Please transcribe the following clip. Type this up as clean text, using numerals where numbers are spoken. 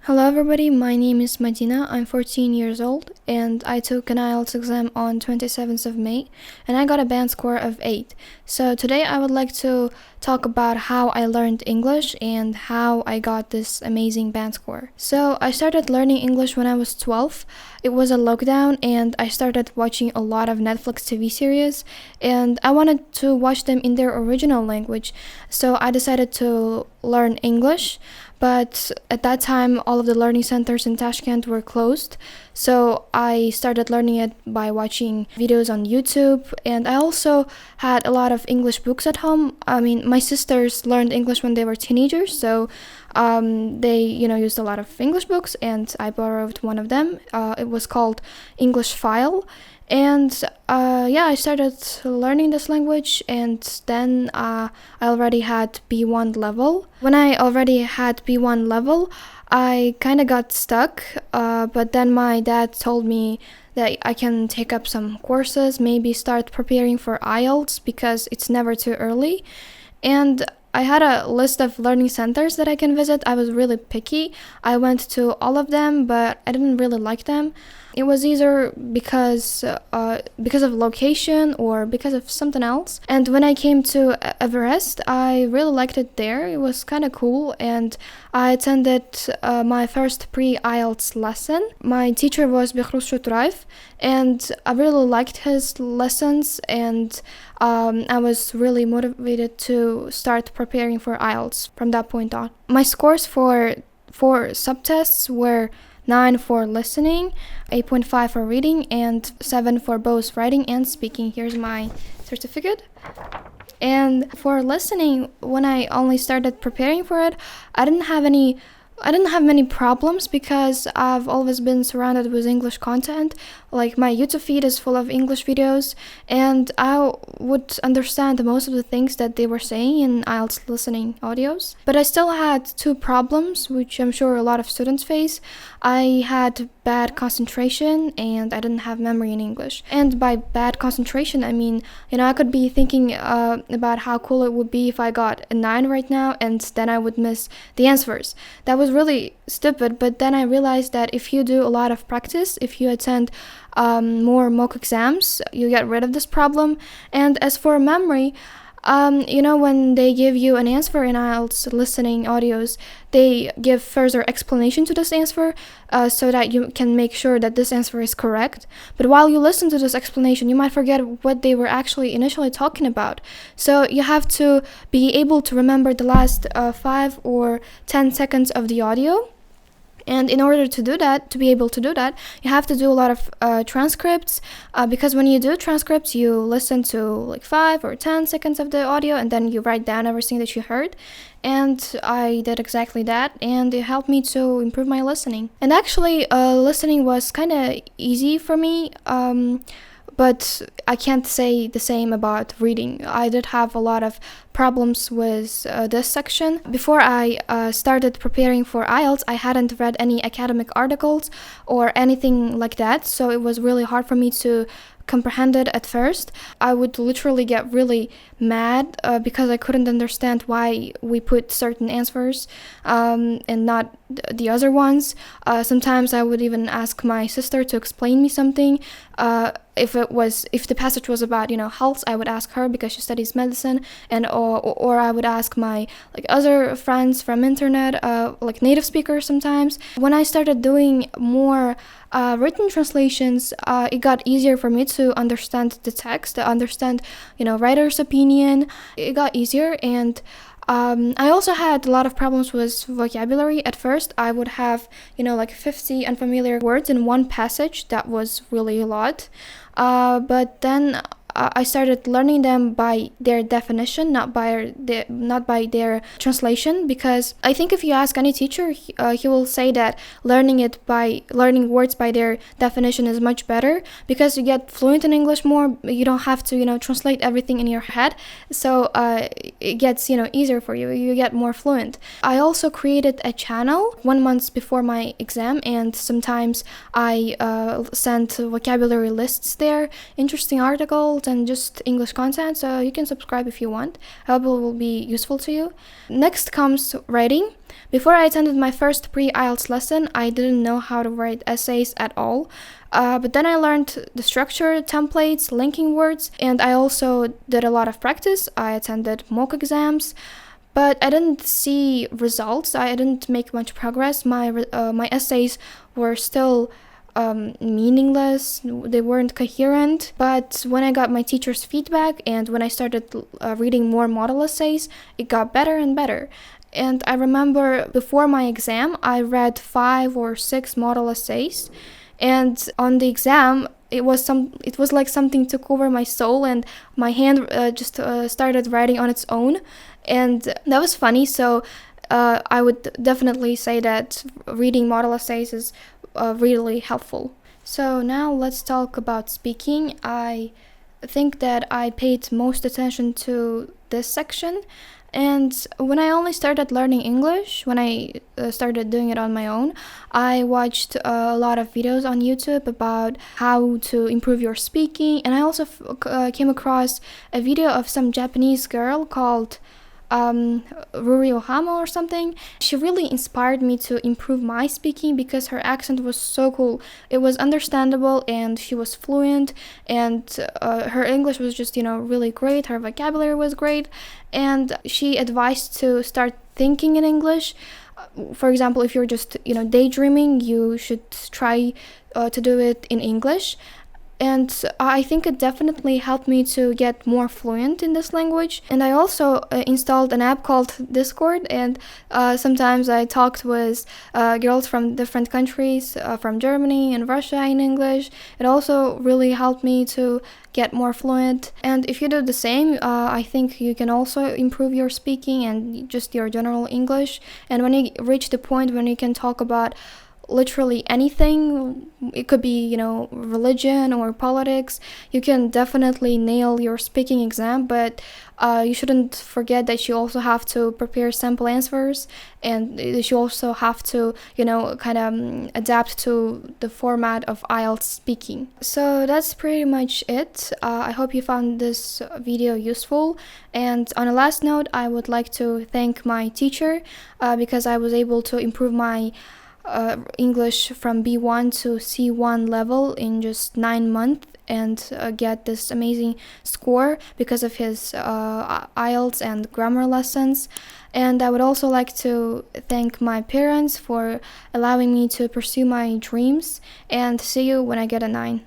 Hello everybody, my name is Madina. I'm 14 years old and I took an IELTS exam on 27th of May and I got a band score of 8. So today I would like to talk about how I learned English and how I got this amazing band score. So I started learning English when I was 12. It was a lockdown and I started watching a lot of Netflix TV series and I wanted to watch them in their original language. So I decided to learn English. But at that time, all of the learning centers in Tashkent were closed. So I started learning it by watching videos on YouTube. And I also had a lot of English books at home. I mean, my sisters learned English when they were teenagers. So they, used a lot of English books. And I borrowed one of them. It was called English File. And I started learning this language, and then I already had B1 level. When I already had B1 level, I kind of got stuck, but then my dad told me that I can take up some courses, maybe start preparing for IELTS because it's never too early. And I had a list of learning centers that I can visit. I was really picky. I went to all of them, but I didn't really like them. It was either because of location or because of something else. And when I came to Everest, I really liked it there. It was kind of cool, and I attended my first pre-IELTS lesson. My teacher was Bekhruz Shoturayev, and I really liked his lessons, and I was really motivated to start preparing for IELTS from that point on. My scores for subtests were 9 for listening, 8.5 for reading, and 7 for both writing and speaking. Here's my certificate. And for listening, when I only started preparing for it, I didn't have many problems because I've always been surrounded with English content. Like, my YouTube feed is full of English videos, and I would understand most of the things that they were saying in IELTS listening audios. But I still had 2 problems, which I'm sure a lot of students face. I had bad concentration, and I didn't have memory in English. And by bad concentration, I mean, I could be thinking about how cool it would be if I got a 9 right now, and then I would miss the answers. That was really stupid, but then I realized that if you do a lot of practice, if you attend more mock exams, you get rid of this problem. And as for memory, when they give you an answer in IELTS listening audios, they give further explanation to this answer so that you can make sure that this answer is correct. But while you listen to this explanation, you might forget what they were actually initially talking about. So you have to be able to remember the last 5 or 10 seconds of the audio. And in order to do that, to be able to do that, you have to do a lot of transcripts, because when you do transcripts, you listen to like 5 or 10 seconds of the audio, and then you write down everything that you heard. And I did exactly that, and it helped me to improve my listening. And actually, listening was kind of easy for me. But I can't say the same about reading. I did have a lot of problems with this section. Before I started preparing for IELTS, I hadn't read any academic articles or anything like that, so it was really hard for me to comprehend it at first. I would literally get really mad because I couldn't understand why we put certain answers and not the other ones. Sometimes I would even ask my sister to explain me something. If the passage was about health, I would ask her because she studies medicine, and or I would ask my other friends from internet, like native speakers sometimes. When I started doing more written translations, it got easier for me to understand the text, to understand writer's opinion. It got easier, and I also had a lot of problems with vocabulary. At first, I would have 50 unfamiliar words in one passage. That was really a lot. But then I started learning them by their definition, not by their translation, because I think if you ask any teacher, he will say that learning words by their definition is much better, because you get fluent in English more. You don't have to translate everything in your head, so it gets easier for you. You get more fluent. I also created a channel 1 month before my exam, and sometimes I sent vocabulary lists there, interesting articles, short and just English content, so you can subscribe if you want. I hope it will be useful to you. Next comes writing. Before I attended my first pre-IELTS lesson, I didn't know how to write essays at all. But then I learned the structure, templates, linking words, and I also did a lot of practice. I attended mock exams, but I didn't see results. I didn't make much progress. My essays were still meaningless. They weren't coherent. But when I got my teacher's feedback and when I started reading more model essays, it got better and better. And I remember before my exam, I read 5 or 6 model essays. And on the exam, it was like something took over my soul, and my hand just started writing on its own, and that was funny. So I would definitely say that reading model essays is really helpful. So now let's talk about speaking. I think that I paid most attention to this section. And when I only started learning English, when I started doing it on my own, I watched a lot of videos on YouTube about how to improve your speaking. And I also came across a video of some Japanese girl called Ruri Ohama or something. She really inspired me to improve my speaking because her accent was so cool. It was understandable and she was fluent, and her English was just, really great. Her vocabulary was great, and she advised to start thinking in English. For example, if you're just, daydreaming, you should try to do it in English. And I think it definitely helped me to get more fluent in this language. And I also installed an app called Discord, and sometimes I talked with girls from different countries, from Germany and Russia in English. It also really helped me to get more fluent. And if you do the same, I think you can also improve your speaking and just your general English. And when you reach the point when you can talk about literally anything, it could be, religion or politics, you can definitely nail your speaking exam. But you shouldn't forget that you also have to prepare sample answers, and you also have to, adapt to the format of IELTS speaking. So that's pretty much it. I hope you found this video useful. And on a last note, I would like to thank my teacher because I was able to improve my English from B1 to C1 level in just 9 months and get this amazing score because of his IELTS and grammar lessons. And I would also like to thank my parents for allowing me to pursue my dreams, and see you when I get a 9.